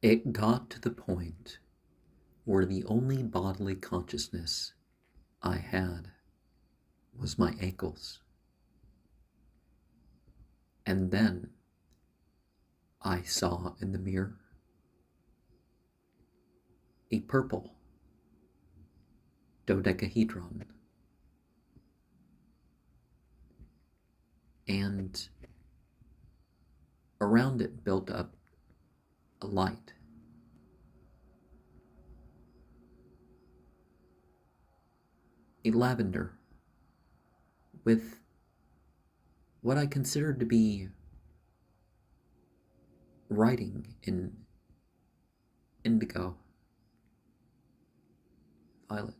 It got to the point where the only bodily consciousness I had was my ankles. And then I saw in the mirror a purple dodecahedron, and around it built up a light. A lavender with what I considered to be writing in indigo violet.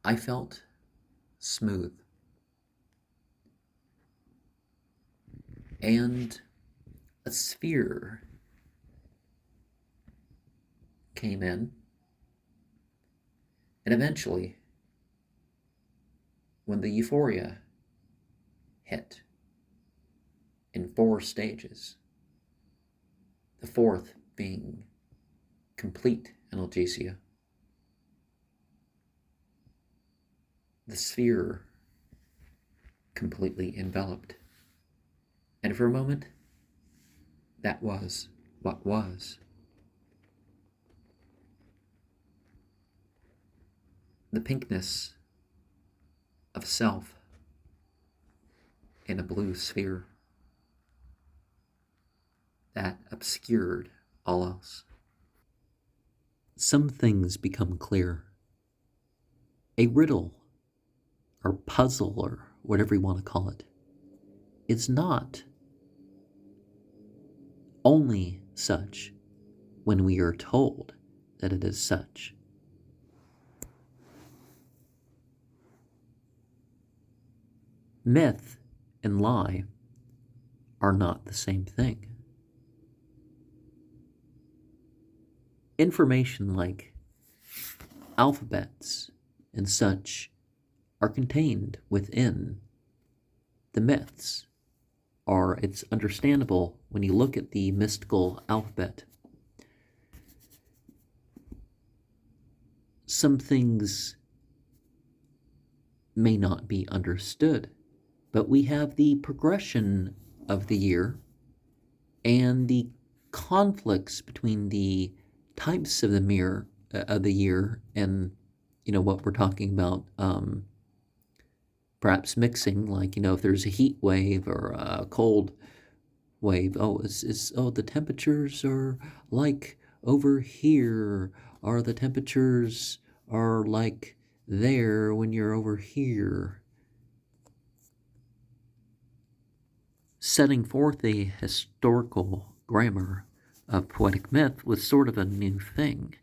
I felt smooth, and a sphere came in, and eventually, when the euphoria hit in 4 stages, the fourth being complete analgesia, the sphere completely enveloped. And for a moment, that was what was. The pinkness of self in a blue sphere that obscured all else. Some things become clear. A riddle, or puzzle, or whatever you want to call it, is not only such when we are told that it is such. Myth and lie are not the same thing. Information like alphabets and such are contained within the myths, or it's understandable when you look at the mystical alphabet. Some things may not be understood, but we have the progression of the year and the conflicts between the types of the year and what we're talking about, perhaps mixing, like if there's a heat wave or a cold wave. The temperatures are like over here, or the temperatures are like there when you're over here. Setting forth a historical grammar of poetic myth was sort of a new thing.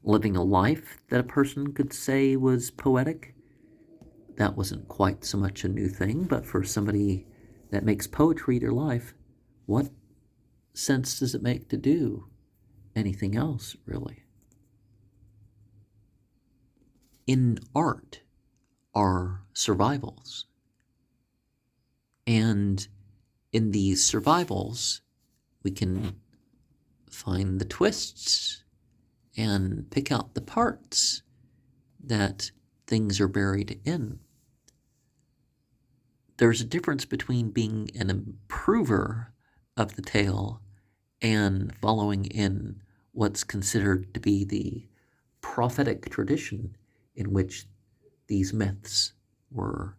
Living a life that a person could say was poetic, that wasn't quite so much a new thing, but for somebody that makes poetry their life, what sense does it make to do anything else, really? In art are survivals. And in these survivals, we can find the twists and pick out the parts that things are buried in. There's a difference between being an improver of the tale and following in what's considered to be the prophetic tradition in which these myths were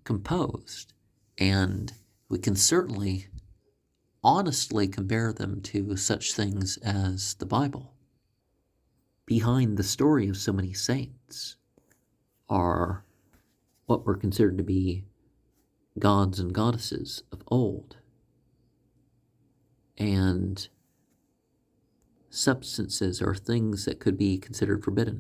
composed. And we can certainly honestly compare them to such things as the Bible. Behind the story of so many saints are what were considered to be gods and goddesses of old, and substances or things that could be considered forbidden.